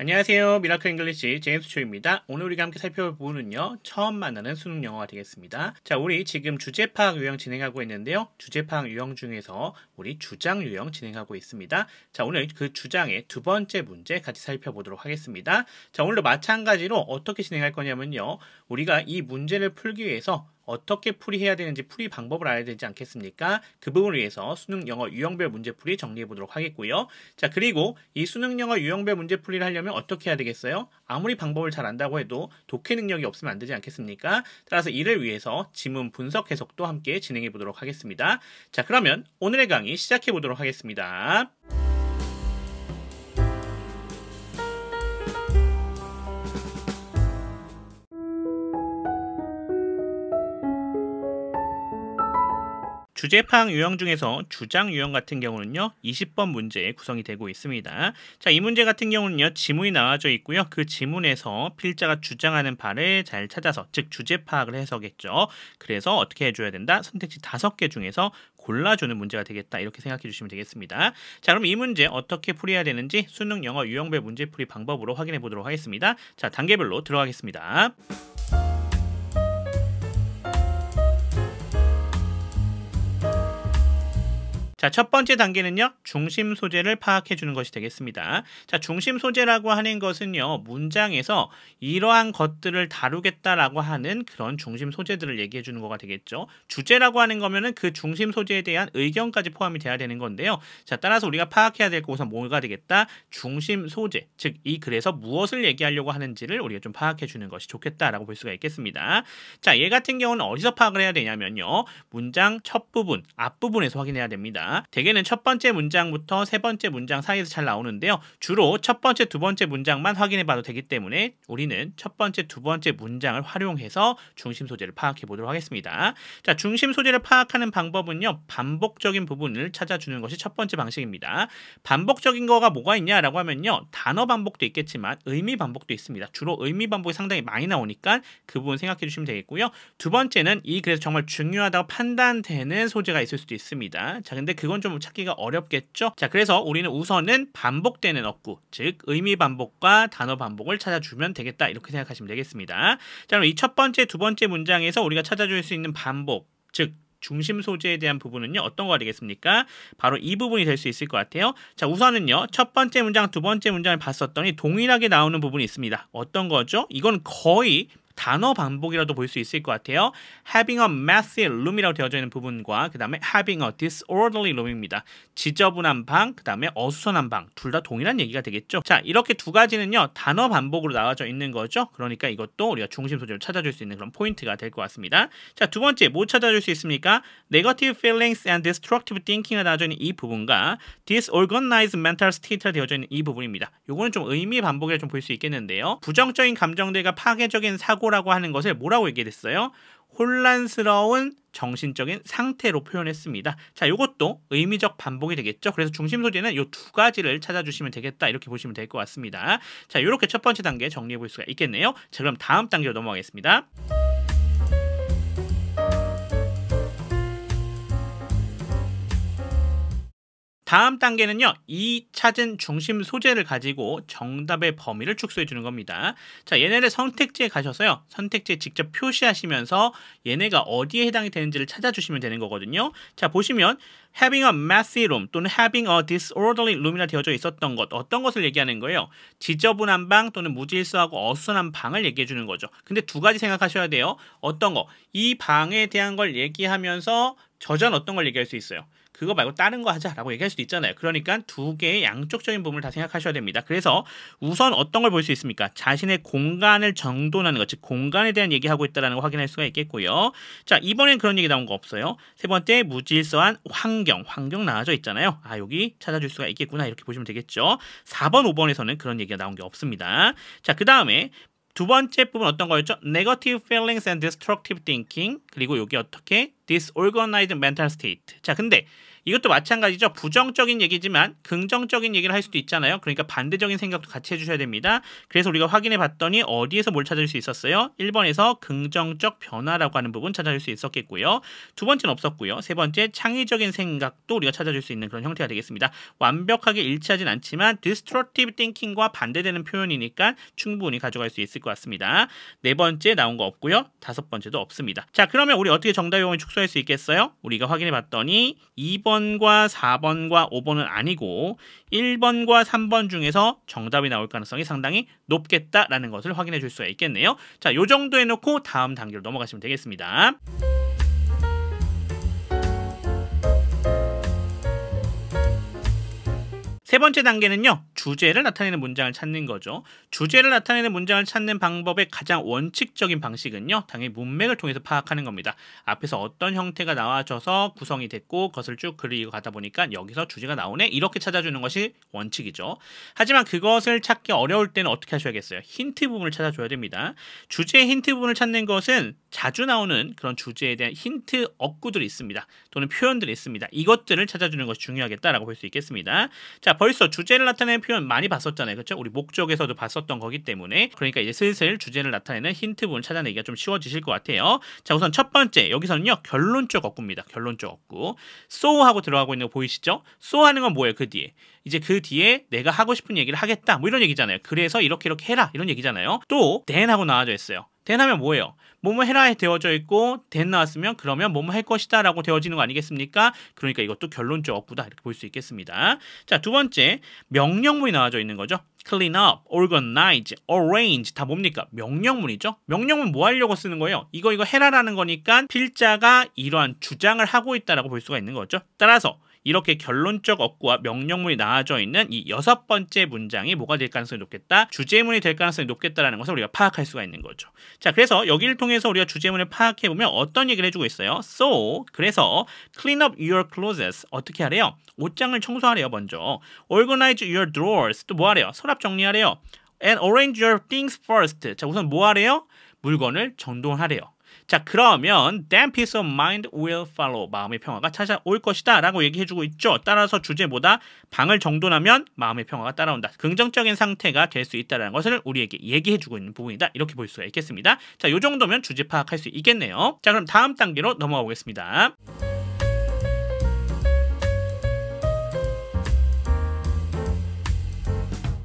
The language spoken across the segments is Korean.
안녕하세요. 미라클 잉글리시 제임스 초입니다. 오늘 우리가 함께 살펴볼 부분은요. 처음 만나는 수능 영어가 되겠습니다. 자, 우리 지금 주제 파악 유형 진행하고 있는데요. 주제 파악 유형 중에서 우리 주장 유형 진행하고 있습니다. 자, 오늘 그 주장의 두 번째 문제 같이 살펴보도록 하겠습니다. 자, 오늘도 마찬가지로 어떻게 진행할 거냐면요. 우리가 이 문제를 풀기 위해서 어떻게 풀이해야 되는지 풀이 방법을 알아야 되지 않겠습니까? 그 부분을 위해서 수능 영어 유형별 문제풀이 정리해 보도록 하겠고요. 자, 그리고 이 수능 영어 유형별 문제풀이를 하려면 어떻게 해야 되겠어요? 아무리 방법을 잘 안다고 해도 독해 능력이 없으면 안 되지 않겠습니까? 따라서 이를 위해서 지문 분석 해석도 함께 진행해 보도록 하겠습니다. 자, 그러면 오늘의 강의 시작해 보도록 하겠습니다. 주제 파악 유형 중에서 주장 유형 같은 경우는요. 20번 문제에 구성이 되고 있습니다. 자, 이 문제 같은 경우는요. 지문이 나와져 있고요. 그 지문에서 필자가 주장하는 바를 잘 찾아서, 즉 주제 파악을 해서겠죠. 그래서 어떻게 해줘야 된다? 선택지 5개 중에서 골라주는 문제가 되겠다. 이렇게 생각해 주시면 되겠습니다. 자, 그럼 이 문제 어떻게 풀이해야 되는지 수능 영어 유형별 문제풀이 방법으로 확인해 보도록 하겠습니다. 자, 단계별로 들어가겠습니다. 자, 첫 번째 단계는요. 중심 소재를 파악해 주는 것이 되겠습니다. 자, 중심 소재라고 하는 것은요. 문장에서 이러한 것들을 다루겠다라고 하는 그런 중심 소재들을 얘기해 주는 거가 되겠죠. 주제라고 하는 거면은 그 중심 소재에 대한 의견까지 포함이 돼야 되는 건데요. 자, 따라서 우리가 파악해야 될 것은 뭐가 되겠다? 중심 소재, 즉 이 글에서 무엇을 얘기하려고 하는지를 우리가 좀 파악해 주는 것이 좋겠다라고 볼 수가 있겠습니다. 자, 얘 같은 경우는 어디서 파악을 해야 되냐면요. 문장 첫 부분, 앞부분에서 확인해야 됩니다. 대개는 첫 번째 문장부터 세 번째 문장 사이에서 잘 나오는데요. 주로 첫 번째, 두 번째 문장만 확인해 봐도 되기 때문에 우리는 첫 번째, 두 번째 문장을 활용해서 중심 소재를 파악해 보도록 하겠습니다. 자, 중심 소재를 파악하는 방법은요. 반복적인 부분을 찾아주는 것이 첫 번째 방식입니다. 반복적인 거가 뭐가 있냐라고 하면요. 단어 반복도 있겠지만 의미 반복도 있습니다. 주로 의미 반복이 상당히 많이 나오니까 그 부분 생각해 주시면 되겠고요. 두 번째는 이 글에서 정말 중요하다고 판단되는 소재가 있을 수도 있습니다. 자, 근데 그건 좀 찾기가 어렵겠죠? 자, 그래서 우리는 우선은 반복되는 어구, 즉 의미 반복과 단어 반복을 찾아주면 되겠다. 이렇게 생각하시면 되겠습니다. 자, 그럼 이 첫 번째, 두 번째 문장에서 우리가 찾아줄 수 있는 반복, 즉 중심 소재에 대한 부분은요. 어떤 거가 되겠습니까? 바로 이 부분이 될 수 있을 것 같아요. 자, 우선은요. 첫 번째 문장, 두 번째 문장을 봤었더니 동일하게 나오는 부분이 있습니다. 어떤 거죠? 이건 거의 단어 반복이라도 볼 수 있을 것 같아요. Having a messy room이라고 되어져 있는 부분과 그 다음에 having a disorderly room입니다. 지저분한 방, 그 다음에 어수선한 방, 둘 다 동일한 얘기가 되겠죠. 자, 이렇게 두 가지는요. 단어 반복으로 나와져 있는 거죠. 그러니까 이것도 우리가 중심 소재를 찾아줄 수 있는 그런 포인트가 될 것 같습니다. 자, 두 번째 뭐 찾아줄 수 있습니까? Negative feelings and destructive thinking가 나와져 있는 이 부분과 disorganized mental state가 되어져 있는 이 부분입니다. 요거는 좀 의미 반복이라 좀 볼 수 있겠는데요. 부정적인 감정들과 파괴적인 사고라고 하는 것을 뭐라고 얘기했어요? 혼란스러운 정신적인 상태로 표현했습니다. 자, 이것도 의미적 반복이 되겠죠. 그래서 중심 소재는 이 두 가지를 찾아주시면 되겠다. 이렇게 보시면 될 것 같습니다. 자, 이렇게 첫 번째 단계 정리해 볼 수가 있겠네요. 자, 그럼 다음 단계로 넘어가겠습니다. 다음 단계는요. 이 찾은 중심 소재를 가지고 정답의 범위를 축소해 주는 겁니다. 자, 얘네를 선택지에 가셔서요. 선택지에 직접 표시하시면서 얘네가 어디에 해당이 되는지를 찾아주시면 되는 거거든요. 자, 보시면 having a messy room 또는 having a disorderly room이라 되어져 있었던 것, 어떤 것을 얘기하는 거예요? 지저분한 방 또는 무질서하고 어수선한 방을 얘기해 주는 거죠. 근데 두 가지 생각하셔야 돼요. 어떤 거? 이 방에 대한 걸 얘기하면서 저전 어떤 걸 얘기할 수 있어요? 그거 말고 다른 거 하자라고 얘기할 수도 있잖아요. 그러니까 두 개의 양쪽적인 부분을 다 생각하셔야 됩니다. 그래서 우선 어떤 걸 볼 수 있습니까? 자신의 공간을 정돈하는 것, 즉 공간에 대한 얘기하고 있다는 걸 확인할 수가 있겠고요. 자, 이번엔 그런 얘기 나온 거 없어요. 세 번째, 무질서한 환경 나와져 있잖아요. 아, 여기 찾아줄 수가 있겠구나. 이렇게 보시면 되겠죠. 4번, 5번에서는 그런 얘기가 나온 게 없습니다. 자, 그 다음에 두 번째 부분 어떤 거였죠? Negative feelings and destructive thinking. 그리고 여기 어떻게? Disorganized mental state. 자, 근데 이것도 마찬가지죠. 부정적인 얘기지만 긍정적인 얘기를 할 수도 있잖아요. 그러니까 반대적인 생각도 같이 해주셔야 됩니다. 그래서 우리가 확인해 봤더니 어디에서 뭘 찾을 수 있었어요? 1번에서 긍정적 변화라고 하는 부분 찾아줄 수 있었겠고요. 두 번째는 없었고요. 세 번째 창의적인 생각도 우리가 찾아줄 수 있는 그런 형태가 되겠습니다. 완벽하게 일치하진 않지만 destructive thinking과 반대되는 표현이니까 충분히 가져갈 수 있을 것 같습니다. 네 번째 나온 거 없고요. 다섯 번째도 없습니다. 자, 그러면 우리 어떻게 정답의 범위 축소할 수 있겠어요? 우리가 확인해 봤더니 2번과 4번과 5번은 아니고 1번과 3번 중에서 정답이 나올 가능성이 상당히 높겠다라는 것을 확인해 줄 수가 있겠네요. 자, 요 정도 해놓고 다음 단계로 넘어가시면 되겠습니다. 세 번째 단계는요. 주제를 나타내는 문장을 찾는 거죠. 주제를 나타내는 문장을 찾는 방법의 가장 원칙적인 방식은요. 당연히 문맥을 통해서 파악하는 겁니다. 앞에서 어떤 형태가 나와져서 구성이 됐고 그것을 쭉 그리고 가다 보니까 여기서 주제가 나오네. 이렇게 찾아주는 것이 원칙이죠. 하지만 그것을 찾기 어려울 때는 어떻게 하셔야겠어요? 힌트 부분을 찾아줘야 됩니다. 주제의 힌트 부분을 찾는 것은 자주 나오는 그런 주제에 대한 힌트 어구들이 있습니다. 또는 표현들이 있습니다. 이것들을 찾아주는 것이 중요하겠다라고 볼 수 있겠습니다. 자, 벌써 주제를 나타내는 표현 많이 봤었잖아요. 그렇죠? 우리 목적에서도 봤었던 거기 때문에 그러니까 이제 슬슬 주제를 나타내는 힌트 부분을 찾아내기가 좀 쉬워지실 것 같아요. 자, 우선 첫 번째 여기서는요. 결론적 어구입니다. 결론적 어구. so 하고 들어가고 있는 거 보이시죠? so 하는 건 뭐예요? 그 뒤에. 이제 그 뒤에 내가 하고 싶은 얘기를 하겠다. 뭐 이런 얘기잖아요. 그래서 이렇게 해라. 이런 얘기잖아요. 또 then 하고 나와져 있어요. then 하면 뭐예요? 뭐뭐 해라에 되어져 있고 then 나왔으면 그러면 뭐뭐 할 것이다 라고 되어지는 거 아니겠습니까? 그러니까 이것도 결론적 어구다 이렇게 볼 수 있겠습니다. 자, 두 번째 명령문이 나와져 있는 거죠. clean up, organize, arrange 다 뭡니까? 명령문이죠. 명령문 뭐 하려고 쓰는 거예요? 이거 해라라는 거니까 필자가 이러한 주장을 하고 있다라고 볼 수가 있는 거죠. 따라서 이렇게 결론적 어구와 명령문이 나와져 있는 이 여섯 번째 문장이 뭐가 될 가능성이 높겠다? 주제문이 될 가능성이 높겠다라는 것을 우리가 파악할 수가 있는 거죠. 자, 그래서 여기를 통해서 우리가 주제문을 파악해보면 어떤 얘기를 해주고 있어요? So, 그래서 clean up your closets. 어떻게 하래요? 옷장을 청소하래요, 먼저. Organize your drawers. 또 뭐 하래요? 서랍 정리하래요. And arrange your things first. 자, 우선 뭐 하래요? 물건을 정돈하래요. 자, 그러면 then peace of mind will follow. 마음의 평화가 찾아올 것이다 라고 얘기해주고 있죠. 따라서 주제보다 방을 정돈하면 마음의 평화가 따라온다. 긍정적인 상태가 될 수 있다는 것을 우리에게 얘기해주고 있는 부분이다. 이렇게 볼 수가 있겠습니다. 자, 이 정도면 주제 파악할 수 있겠네요. 자, 그럼 다음 단계로 넘어가 보겠습니다.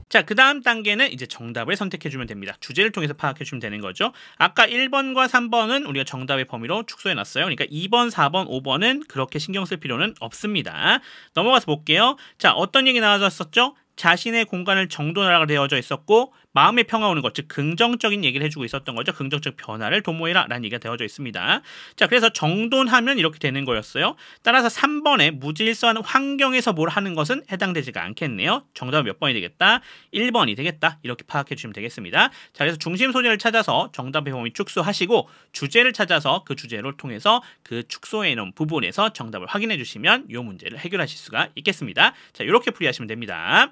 자, 그 다음 단계는 이제 정답을 선택해주면 됩니다. 주제를 통해서 파악해주면 되는 거죠. 아까 1번과 3번은 우리가 정답의 범위로 축소해놨어요. 그러니까 2번, 4번, 5번은 그렇게 신경 쓸 필요는 없습니다. 넘어가서 볼게요. 자, 어떤 얘기 나와졌었죠? 자신의 공간을 정돈하라고 되어져 있었고 마음의 평화 오는 것, 즉 긍정적인 얘기를 해주고 있었던 거죠. 긍정적 변화를 도모해라 라는 얘기가 되어져 있습니다. 자, 그래서 정돈하면 이렇게 되는 거였어요. 따라서 3번에 무질서한 환경에서 뭘 하는 것은 해당되지가 않겠네요. 정답은 몇 번이 되겠다? 1번이 되겠다. 이렇게 파악해 주시면 되겠습니다. 자, 그래서 중심 소재를 찾아서 정답의 범위 축소하시고 주제를 찾아서 그 주제를 통해서 그 축소해 놓은 부분에서 정답을 확인해 주시면 이 문제를 해결하실 수가 있겠습니다. 자, 이렇게 풀이하시면 됩니다.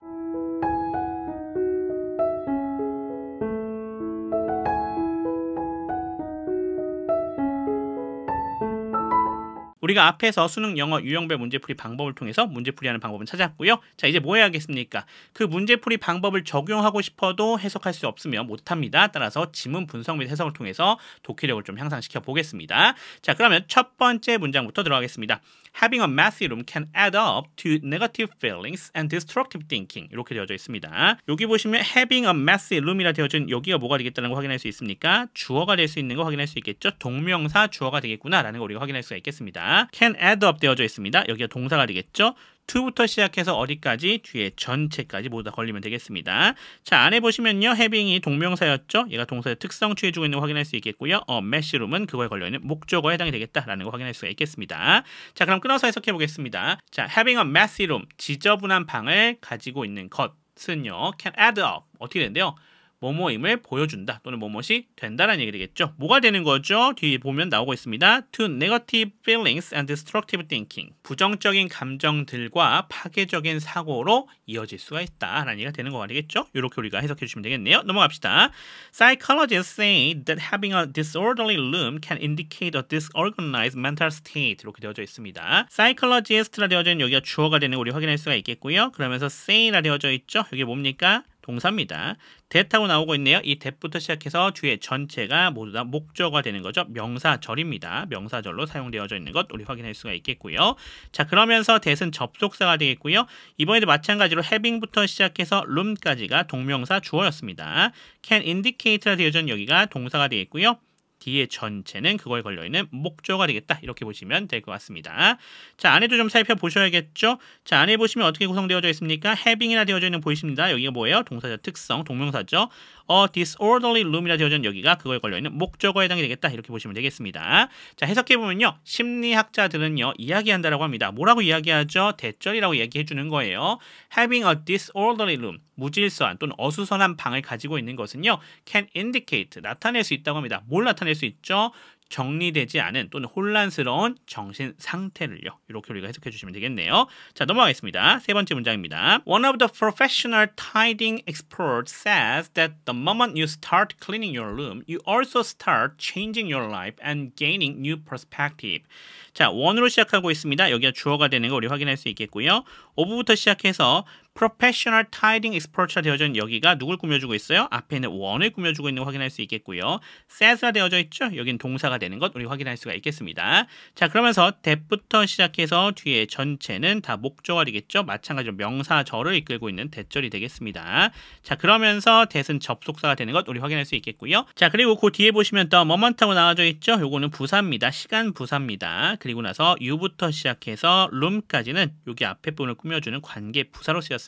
우리가 앞에서 수능, 영어, 유형별 문제풀이 방법을 통해서 문제풀이하는 방법은 찾았고요. 자, 이제 뭐 해야겠습니까? 그 문제풀이 방법을 적용하고 싶어도 해석할 수 없으면 못합니다. 따라서 지문 분석 및 해석을 통해서 독해력을 좀 향상시켜 보겠습니다. 자, 그러면 첫 번째 문장부터 들어가겠습니다. Having a messy room can add up to negative feelings and destructive thinking. 이렇게 되어져 있습니다. 여기 보시면 having a messy room이라 되어진 여기가 뭐가 되겠다는 거 확인할 수 있습니까? 주어가 될 수 있는 거 확인할 수 있겠죠? 동명사 주어가 되겠구나라는 거 우리가 확인할 수가 있겠습니다. can add up 되어져 있습니다. 여기가 동사가 되겠죠? to부터 시작해서 어디까지? 뒤에 전체까지 모두 다 걸리면 되겠습니다. 자, 안에 보시면요. having이 동명사였죠? 얘가 동사의 특성 취해주고 있는 거 확인할 수 있겠고요. messy room은 그거에 걸려있는 목적어에 해당이 되겠다라는 거 확인할 수가 있겠습니다. 자, 그럼 끊어서 해석해 보겠습니다. 자, having a messy room, 지저분한 방을 가지고 있는 것은요. can add up. 어떻게 되는데요? 뭐뭐임을 보여준다 또는 뭐뭐이 된다라는 얘기 되겠죠. 뭐가 되는 거죠? 뒤에 보면 나오고 있습니다. To negative feelings and destructive thinking. 부정적인 감정들과 파괴적인 사고로 이어질 수가 있다라는 얘기가 되는 거가 되겠죠. 이렇게 우리가 해석해 주시면 되겠네요. 넘어갑시다. Psychologists say that having a disorderly room can indicate a disorganized mental state. 이렇게 되어져 있습니다. Psychologist라 되어져 있는 여기가 주어가 되는 거 우리 확인할 수가 있겠고요. 그러면서 say라 되어져 있죠. 이게 뭡니까? 동사입니다. that하고 나오고 있네요. 이 that부터 시작해서 뒤에 전체가 모두 다 목적어가 되는 거죠. 명사절입니다. 명사절로 사용되어져 있는 것 우리 확인할 수가 있겠고요. 자, 그러면서 that은 접속사가 되겠고요. 이번에도 마찬가지로 having부터 시작해서 room까지가 동명사 주어였습니다. can indicate라 되어져 있는 여기가 동사가 되겠고요. 뒤에 전체는 그거에 걸려있는 목적어가 되겠다. 이렇게 보시면 될 것 같습니다. 자, 안에도 좀 살펴보셔야겠죠. 자, 안에 보시면 어떻게 구성되어져 있습니까? having이라 되어져 있는 보이십니다. 여기가 뭐예요? 동사적 특성, 동명사죠. disorderly room이라 되어져 있는 여기가 그거에 걸려있는 목적어에 해당이 되겠다. 이렇게 보시면 되겠습니다. 자, 해석해보면요. 심리학자들은요. 이야기한다라고 합니다. 뭐라고 이야기하죠? 대절이라고 얘기해주는 거예요. having a disorderly room, 무질서한 또는 어수선한 방을 가지고 있는 것은요. can indicate, 나타낼 수 있다고 합니다. 뭘 나타낼 수 있죠? 정리되지 않은 또는 혼란스러운 정신 상태를요. 이렇게 우리가 해석해 주시면 되겠네요. 자, 넘어가겠습니다. 세 번째 문장입니다. One of the professional tidying experts says that the moment you start cleaning your room, you also start changing your life and gaining new perspective. 자, 원으로 시작하고 있습니다. 여기가 주어가 되는 거 우리 확인할 수 있겠고요. of부터 시작해서 professional tidying expert라 되어져 있는 여기가 누굴 꾸며주고 있어요? 앞에 있는 원을 꾸며주고 있는 거 확인할 수 있겠고요. says가 되어져 있죠? 여기는 동사가 되는 것 우리 확인할 수가 있겠습니다. 자, 그러면서 that부터 시작해서 뒤에 전체는 다 목적어가 되겠죠? 마찬가지로 명사절을 이끌고 있는 that절이 되겠습니다. 자, 그러면서 that은 접속사가 되는 것 우리 확인할 수 있겠고요. 자, 그리고 그 뒤에 보시면 또 moment하고 나와져 있죠? 요거는 부사입니다. 시간 부사입니다. 그리고 나서 you부터 시작해서 room까지는 여기 앞에 부분을 꾸며주는 관계 부사로 쓰였습니다.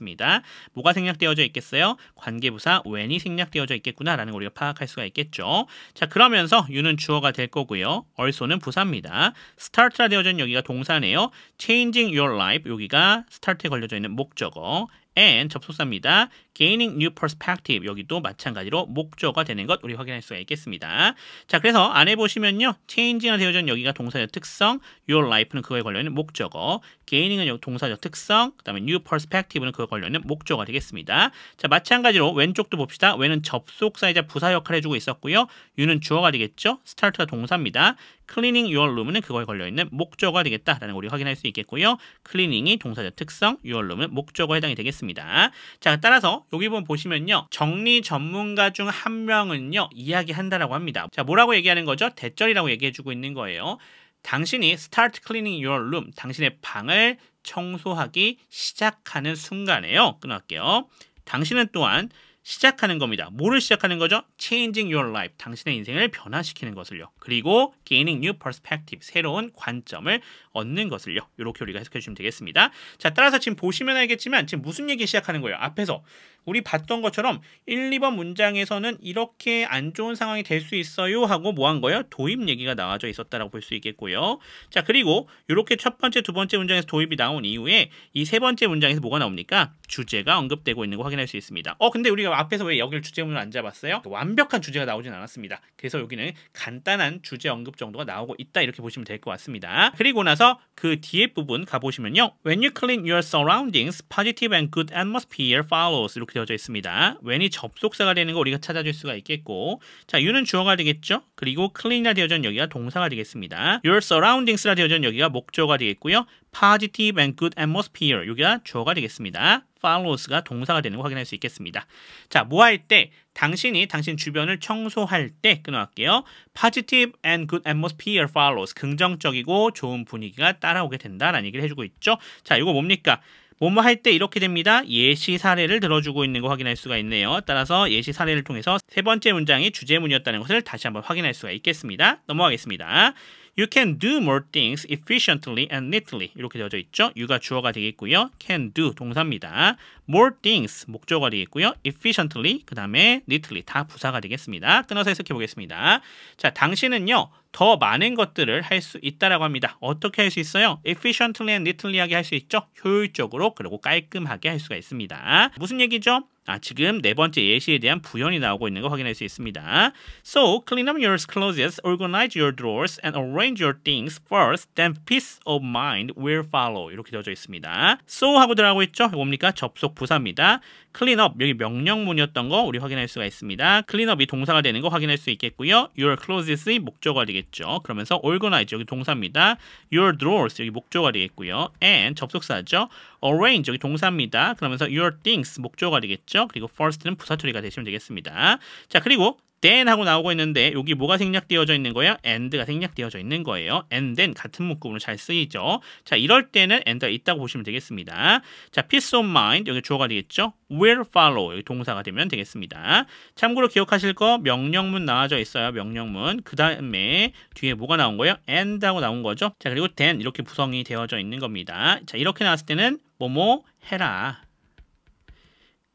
뭐가 생략되어져 있겠어요? 관계부사 when이 생략되어져 있겠구나라는 걸 우리가 파악할 수가 있겠죠. 자, 그러면서 you는 주어가 될 거고요. also는 부사입니다. start라 되어져 있는 여기가 동사네요. changing your life 여기가 start에 걸려져 있는 목적어. and 접속사입니다. gaining new perspective 여기도 마찬가지로 목적어가 되는 것 우리 확인할 수가 있겠습니다. 자, 그래서 안에 보시면요. changing이 되어져 있는 여기가 동사적 특성, your life는 그거에 걸려있는 목적어, gaining은 여기 동사적 특성, 그 다음에 new perspective는 그거에 걸려있는 목적어가 되겠습니다. 자, 마찬가지로 왼쪽도 봅시다. when은 접속사이자 부사 역할을 해주고 있었고요. you는 주어가 되겠죠. start가 동사입니다. cleaning your room은 그거에 걸려있는 목적어가 되겠다라는 걸 우리 확인할 수 있겠고요. cleaning이 동사적 특성, your room은 목적어에 해당이 되겠습니다. 자, 따라서 여기 보시면요. 정리 전문가 중 한 명은요. 이야기한다라고 합니다. 자, 뭐라고 얘기하는 거죠? 대절이라고 얘기해주고 있는 거예요. 당신이 start cleaning your room, 당신의 방을 청소하기 시작하는 순간에요. 끊어갈게요. 당신은 또한 시작하는 겁니다. 뭐를 시작하는 거죠? Changing your life. 당신의 인생을 변화시키는 것을요. 그리고 gaining new perspective. 새로운 관점을 얻는 것을요. 이렇게 우리가 해석해 주시면 되겠습니다. 자, 따라서 지금 보시면 알겠지만 지금 무슨 얘기 시작하는 거예요? 앞에서 우리 봤던 것처럼 1, 2번 문장에서는 이렇게 안 좋은 상황이 될 수 있어요 하고 뭐 한 거예요? 도입 얘기가 나와져 있었다라고 볼 수 있겠고요. 자, 그리고 이렇게 첫 번째, 두 번째 문장에서 도입이 나온 이후에 이 세 번째 문장에서 뭐가 나옵니까? 주제가 언급되고 있는 거 확인할 수 있습니다. 근데 우리가 앞에서 왜 여기를 주제문을 안 잡았어요? 완벽한 주제가 나오진 않았습니다. 그래서 여기는 간단한 주제 언급 정도가 나오고 있다 이렇게 보시면 될 것 같습니다. 그리고 나서 그 뒤에 부분 가보시면요. When you clean your surroundings, positive and good atmosphere follows 이렇게 되어져 있습니다. when이 접속사가 되는 거 우리가 찾아줄 수가 있겠고, 자, you는 주어가 되겠죠. 그리고 clean이라 되어져 있는 여기가 동사가 되겠습니다. Your surroundings라 되어져 있는 여기가 목적어가 되겠고요. positive and good atmosphere 여기가 주어가 되겠습니다. follows가 동사가 되는 거 확인할 수 있겠습니다. 자, 뭐 할 때? 당신이 당신 주변을 청소할 때 끊어갈게요. positive and good atmosphere follows 긍정적이고 좋은 분위기가 따라오게 된다라는 얘기를 해주고 있죠. 자, 이거 뭡니까? 뭐뭐 할 때 이렇게 됩니다. 예시 사례를 들어주고 있는 거 확인할 수가 있네요. 따라서 예시 사례를 통해서 세 번째 문장이 주제문이었다는 것을 다시 한번 확인할 수가 있겠습니다. 넘어가겠습니다. You can do more things efficiently and neatly 이렇게 되어져 있죠. you가 주어가 되겠고요. can do 동사입니다. more things 목적어가 되겠고요. efficiently 그 다음에 neatly 다 부사가 되겠습니다. 끊어서 해석해 보겠습니다. 자, 당신은요. 더 많은 것들을 할 수 있다라고 합니다. 어떻게 할 수 있어요? efficiently and neatly하게 할 수 있죠. 효율적으로 그리고 깔끔하게 할 수가 있습니다. 무슨 얘기죠? 지금 네 번째 예시에 대한 부연이 나오고 있는 거 확인할 수 있습니다. So, clean up your closets, organize your drawers, and arrange your things first, then peace of mind will follow. 이렇게 되어져 있습니다. So 하고 들어가고 있죠? 이거 뭡니까? 접속 부사입니다. clean up, 여기 명령문이었던 거 우리 확인할 수가 있습니다. clean up이 동사가 되는 거 확인할 수 있겠고요. your closets의 목조가 되겠죠. 그러면서 organize, 여기 동사입니다. your drawers, 여기 목조가 되겠고요. and, 접속사죠. arrange, 여기 동사입니다. 그러면서 your things, 목조가 되겠죠. 그리고 first는 부사 처리가 되시면 되겠습니다. 자, 그리고 then 하고 나오고 있는데 여기 뭐가 생략되어져 있는 거예요? and가 생략되어져 있는 거예요. and then 같은 문구로 잘 쓰이죠. 자, 이럴 때는 and가 있다고 보시면 되겠습니다. 자, peace of mind, 여기 주어가 되겠죠. will follow, 여기 동사가 되면 되겠습니다. 참고로 기억하실 거 명령문 나와져 있어요. 명령문. 그 다음에 뒤에 뭐가 나온 거예요? and 하고 나온 거죠. 자, 그리고 then 이렇게 구성이 되어져 있는 겁니다. 자, 이렇게 나왔을 때는 뭐뭐 해라.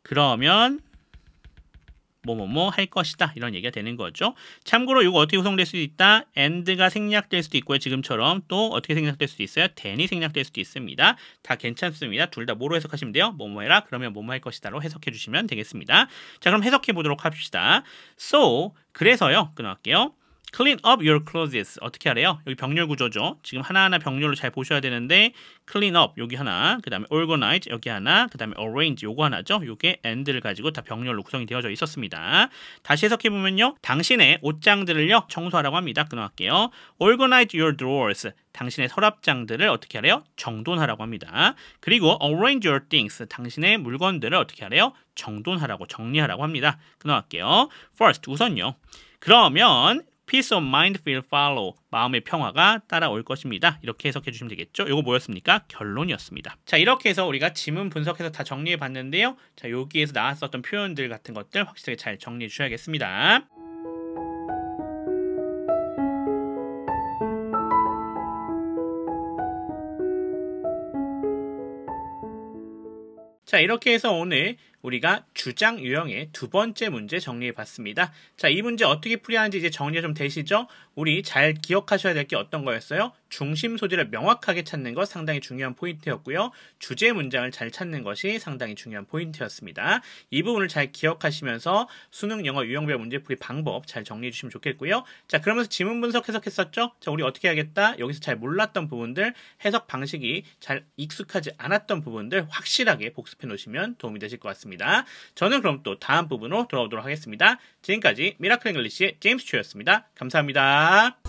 그러면 뭐뭐뭐 할 것이다, 이런 얘기가 되는 거죠. 참고로 이거 어떻게 구성될 수도 있다. and가 생략될 수도 있고요. 지금처럼 또 어떻게 생략될 수도 있어요. then이 생략될 수도 있습니다. 다 괜찮습니다. 둘 다 뭐로 해석하시면 돼요? 뭐뭐 해라, 그러면 뭐뭐 할 것이다로 해석해 주시면 되겠습니다. 자, 그럼 해석해 보도록 합시다. So, 그래서요. 끊어갈게요. Clean up your closets. 어떻게 하래요? 여기 병렬 구조죠. 지금 하나하나 병렬로 잘 보셔야 되는데 clean up 여기 하나, 그 다음에 organize 여기 하나, 그 다음에 arrange 요거 하나죠. 요게 and를 가지고 다 병렬로 구성이 되어져 있었습니다. 다시 해석해보면요. 당신의 옷장들을요 청소하라고 합니다. 끊어갈게요. Organize your drawers. 당신의 서랍장들을 어떻게 하래요? 정돈하라고 합니다. 그리고 arrange your things. 당신의 물건들을 어떻게 하래요? 정돈하라고, 정리하라고 합니다. 끊어갈게요. First, 우선요. 그러면 peace of mind will follow. 마음의 평화가 따라올 것입니다. 이렇게 해석해 주시면 되겠죠. 이거 뭐였습니까? 결론이었습니다. 자, 이렇게 해서 우리가 지문 분석해서 다 정리해 봤는데요. 자, 여기에서 나왔었던 표현들 같은 것들 확실하게 잘 정리해 주셔야겠습니다. 자, 이렇게 해서 오늘 우리가 주장 유형의 두 번째 문제 정리해 봤습니다. 자, 이 문제 어떻게 풀이하는지 이제 정리가 좀 되시죠? 우리 잘 기억하셔야 될 게 어떤 거였어요? 중심 소재를 명확하게 찾는 것 상당히 중요한 포인트였고요. 주제 문장을 잘 찾는 것이 상당히 중요한 포인트였습니다. 이 부분을 잘 기억하시면서 수능 영어 유형별 문제풀이 방법 잘 정리해 주시면 좋겠고요. 자, 그러면서 지문 분석 해석했었죠? 자, 우리 어떻게 해야겠다? 여기서 잘 몰랐던 부분들, 해석 방식이 잘 익숙하지 않았던 부분들 확실하게 복습해 놓으시면 도움이 되실 것 같습니다. 저는 그럼 또 다음 부분으로 돌아오도록 하겠습니다. 지금까지 미라클 잉글리시의 제임스 튜였습니다. 감사합니다.